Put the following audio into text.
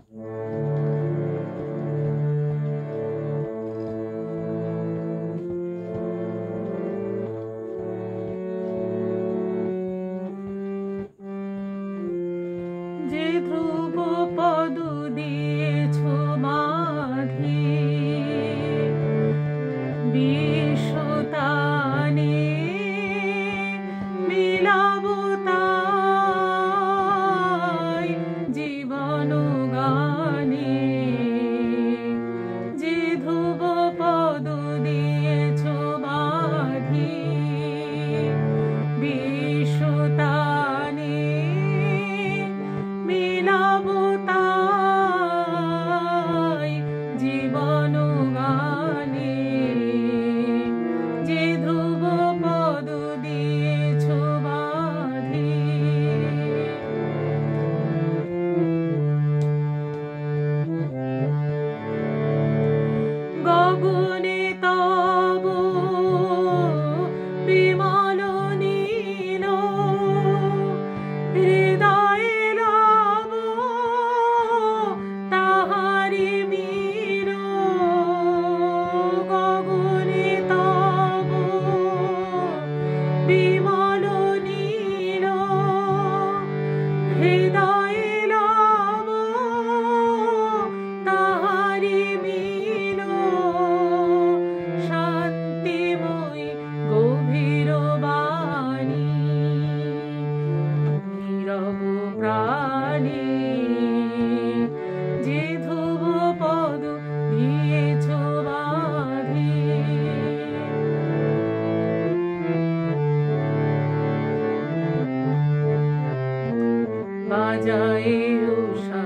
যে ধ্রুব পদ দিয়েছ বাঁধি বিশ্বতানে মিলাবো তাই জীবন গানে। যে ধ্রুব পদ দিয়েছ বাঁধি বিশ্বতানে মিলাবো তাই জীবন গানে। যে ধ্রুব পদ দিয়েছ বাঁধি গগনে তব বিমল নীল হৃদয়ে লব তাহারি মিল। গগনে তব বিমল নীল হৃদয়ে লব তাহারি মিল। শান্তিময়ী গভীর বাণী নীরব প্রাণী। যে ধ্রুব পদ দিয়েছ বাঁধি বাজায়ে উষা